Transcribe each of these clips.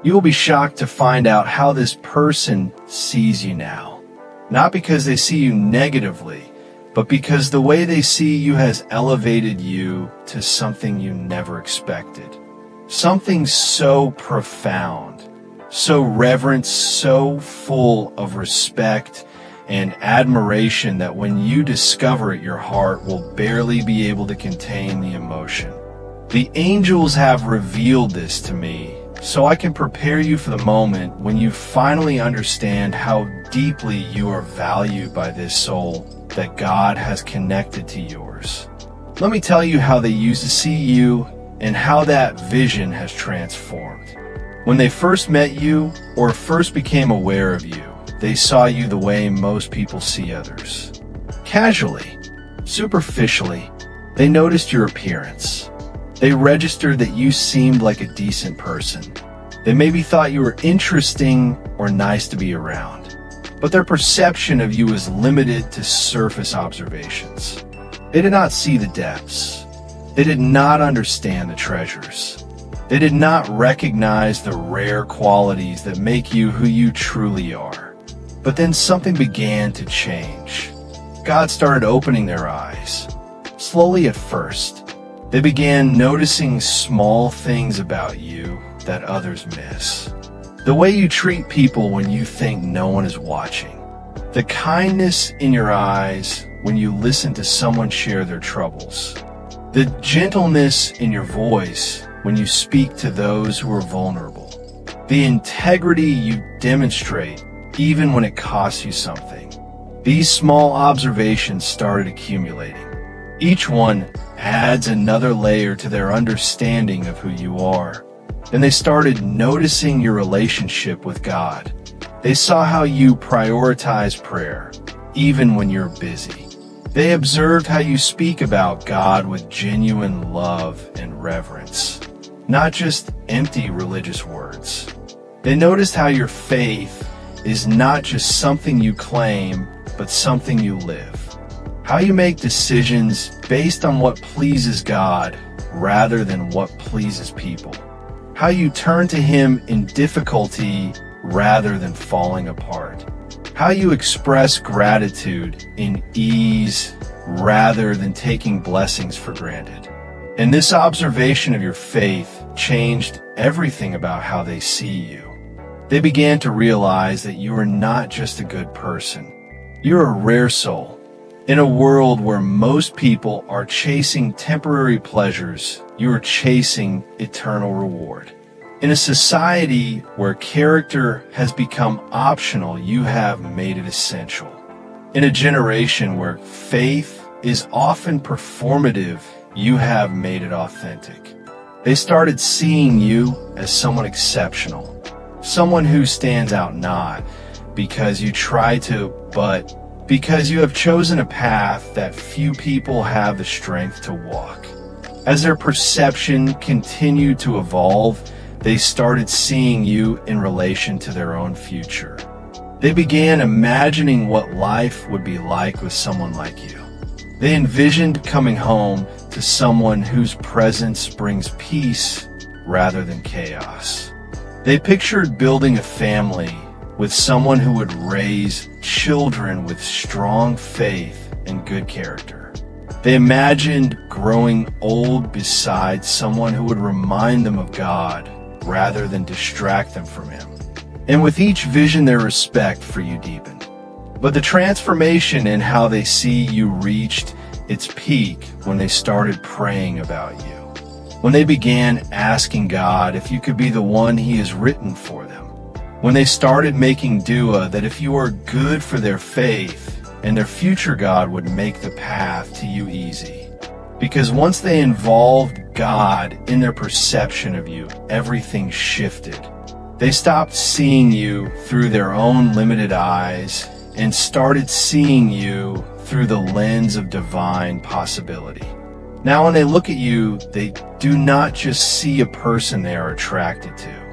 You will be shocked to find out how this person sees you now. Not because they see you negatively, but because the way they see you has elevated you to something you never expected. Something so profound, so reverent, so full of respect and admiration that when you discover it, your heart will barely be able to contain the emotion. The angels have revealed this to me, so I can prepare you for the moment when you finally understand how deeply you are valued by this soul that God has connected to yours. Let me tell you how they used to see you and how that vision has transformed. When they first met you or first became aware of you, they saw you the way most people see others. Casually, superficially, they noticed your appearance. They registered that you seemed like a decent person. They maybe thought you were interesting or nice to be around. But their perception of you was limited to surface observations. They did not see the depths. They did not understand the treasures. They did not recognize the rare qualities that make you who you truly are. But then something began to change. God started opening their eyes. Slowly at first, they began noticing small things about you that others miss. The way you treat people when you think no one is watching. The kindness in your eyes when you listen to someone share their troubles. The gentleness in your voice when you speak to those who are vulnerable. The integrity you demonstrate even when it costs you something. These small observations started accumulating. Each one adds another layer to their understanding of who you are. Then they started noticing your relationship with God. They saw how you prioritize prayer, even when you're busy. They observed how you speak about God with genuine love and reverence, not just empty religious words. They noticed how your faith is not just something you claim, but something you live. How you make decisions based on what pleases God rather than what pleases people. How you turn to Him in difficulty rather than falling apart. How you express gratitude in ease rather than taking blessings for granted. And this observation of your faith changed everything about how they see you. They began to realize that you are not just a good person. You're a rare soul. In a world where most people are chasing temporary pleasures, you are chasing eternal reward. In a society where character has become optional, you have made it essential. In a generation where faith is often performative, you have made it authentic. They started seeing you as someone exceptional, someone who stands out not because you try to, but because you have chosen a path that few people have the strength to walk. As their perception continued to evolve, they started seeing you in relation to their own future. They began imagining what life would be like with someone like you. They envisioned coming home to someone whose presence brings peace rather than chaos. They pictured building a family with someone who would raise children with strong faith and good character. They imagined growing old beside someone who would remind them of God rather than distract them from Him. And with each vision, their respect for you deepened. But the transformation in how they see you reached its peak when they started praying about you. When they began asking God if you could be the one He has written for them. When they started making dua that if you are good for their faith and their future, God would make the path to you easy. Because once they involved God in their perception of you, everything shifted. They stopped seeing you through their own limited eyes and started seeing you through the lens of divine possibility. Now when they look at you, they do not just see a person they are attracted to.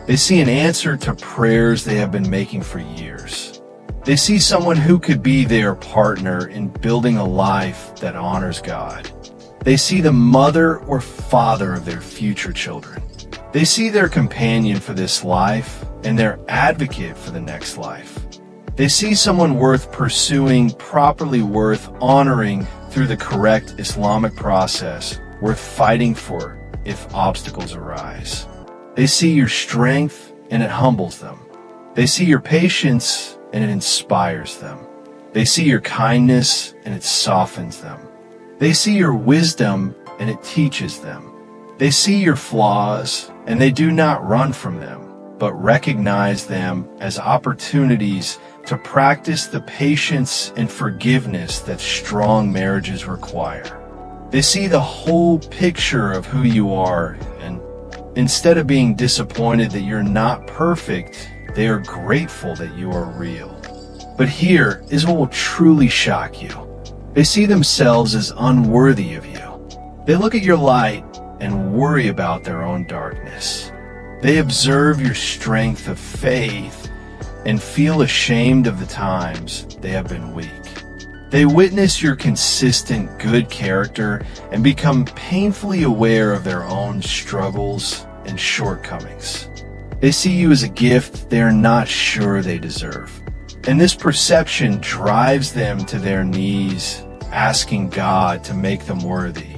They see an answer to prayers they have been making for years. They see someone who could be their partner in building a life that honors God. They see the mother or father of their future children. They see their companion for this life and their advocate for the next life. They see someone worth pursuing, properly worth honoring through the correct Islamic process, worth fighting for if obstacles arise. They see your strength and it humbles them. They see your patience and it inspires them. They see your kindness and it softens them. They see your wisdom and it teaches them. They see your flaws and they do not run from them, but recognize them as opportunities to practice the patience and forgiveness that strong marriages require. They see the whole picture of who you are, and instead of being disappointed that you're not perfect, they are grateful that you are real. But here is what will truly shock you. They see themselves as unworthy of you. They look at your light and worry about their own darkness. They observe your strength of faith and feel ashamed of the times they have been weak. They witness your consistent good character and become painfully aware of their own struggles and shortcomings. They see you as a gift they are not sure they deserve. And this perception drives them to their knees, asking God to make them worthy.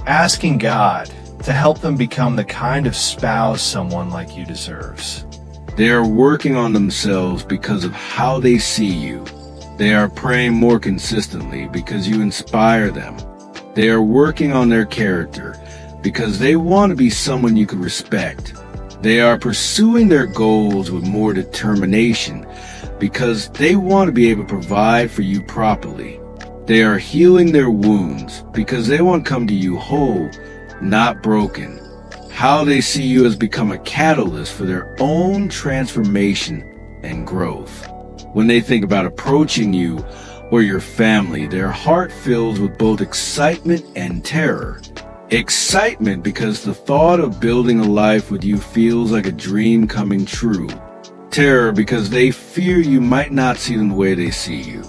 Asking God to help them become the kind of spouse someone like you deserves. They are working on themselves because of how they see you. They are praying more consistently because you inspire them. They are working on their character because they want to be someone you can respect. They are pursuing their goals with more determination because they want to be able to provide for you properly. They are healing their wounds because they want to come to you whole, not broken. How they see you has become a catalyst for their own transformation and growth. When they think about approaching you or your family, their heart fills with both excitement and terror. Excitement because the thought of building a life with you feels like a dream coming true. Terror because they fear you might not see them the way they see you.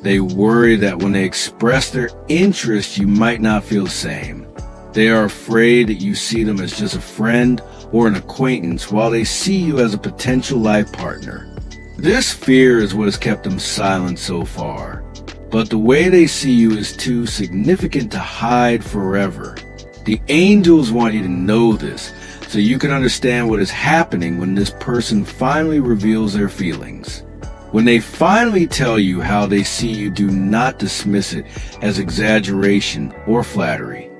They worry that when they express their interest, you might not feel the same. They are afraid that you see them as just a friend or an acquaintance while they see you as a potential life partner. This fear is what has kept them silent so far. But the way they see you is too significant to hide forever. The angels want you to know this so you can understand what is happening when this person finally reveals their feelings. When they finally tell you how they see you, do not dismiss it as exaggeration or flattery.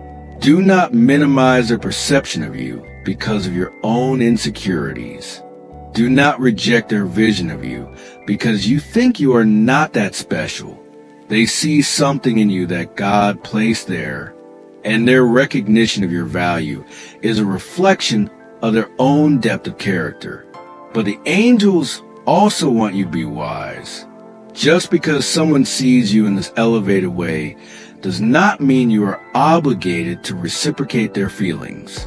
Do not minimize their perception of you because of your own insecurities. Do not reject their vision of you because you think you are not that special. They see something in you that God placed there, and their recognition of your value is a reflection of their own depth of character. But the angels also want you to be wise. Just because someone sees you in this elevated way does not mean you are obligated to reciprocate their feelings.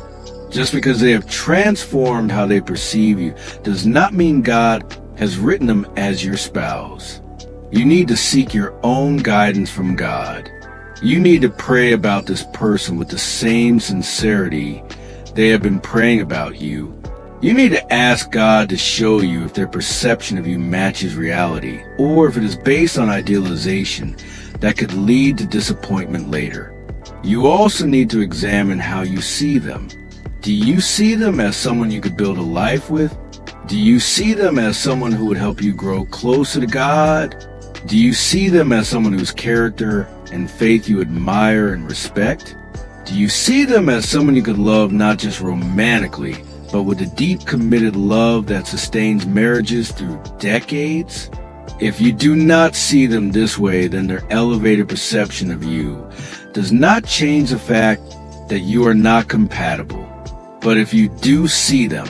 Just because they have transformed how they perceive you does not mean God has written them as your spouse. You need to seek your own guidance from God. You need to pray about this person with the same sincerity they have been praying about you. You need to ask God to show you if their perception of you matches reality, or if it is based on idealization that could lead to disappointment later. You also need to examine how you see them. Do you see them as someone you could build a life with? Do you see them as someone who would help you grow closer to God? Do you see them as someone whose character and faith you admire and respect? Do you see them as someone you could love not just romantically, but with a deep committed love that sustains marriages through decades? If you do not see them this way, then their elevated perception of you does not change the fact that you are not compatible. But if you do see them,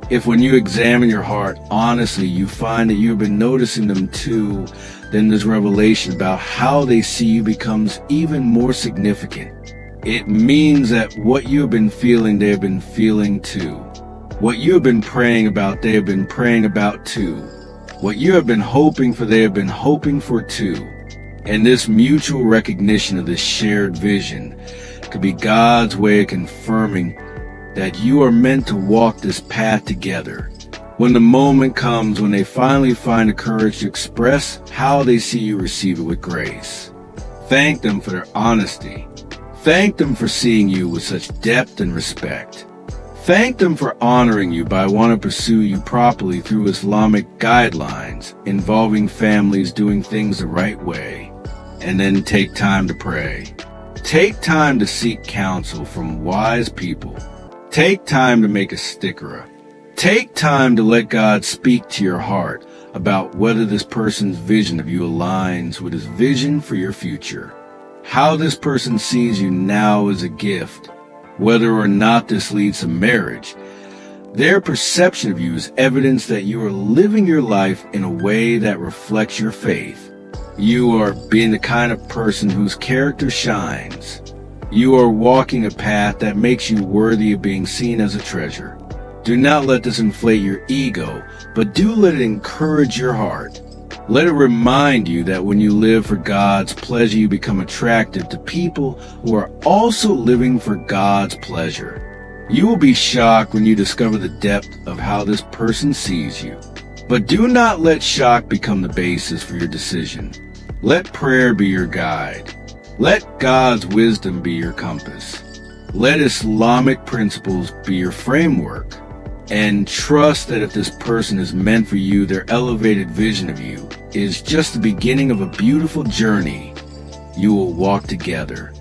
if when you examine your heart honestly, you find that you have been noticing them too, then this revelation about how they see you becomes even more significant. It means that what you have been feeling, they have been feeling too. What you have been praying about, they have been praying about too. What you have been hoping for, they have been hoping for too. And this mutual recognition of this shared vision could be God's way of confirming that you are meant to walk this path together. When the moment comes when they finally find the courage to express how they see you, receive it with grace. Thank them for their honesty. Thank them for seeing you with such depth and respect. Thank them for honoring you by wanting to pursue you properly through Islamic guidelines involving families doing things the right way. And then take time to pray. Take time to seek counsel from wise people. Take time to make a stickra. Take time to let God speak to your heart about whether this person's vision of you aligns with his vision for your future. How this person sees you now is a gift, whether or not this leads to marriage. Their perception of you is evidence that you are living your life in a way that reflects your faith. You are being the kind of person whose character shines. You are walking a path that makes you worthy of being seen as a treasure. Do not let this inflate your ego, but do let it encourage your heart. Let it remind you that when you live for God's pleasure, you become attractive to people who are also living for God's pleasure. You will be shocked when you discover the depth of how this person sees you. But do not let shock become the basis for your decision. Let prayer be your guide. Let God's wisdom be your compass. Let Islamic principles be your framework. And trust that if this person is meant for you, their elevated vision of you is just the beginning of a beautiful journey you will walk together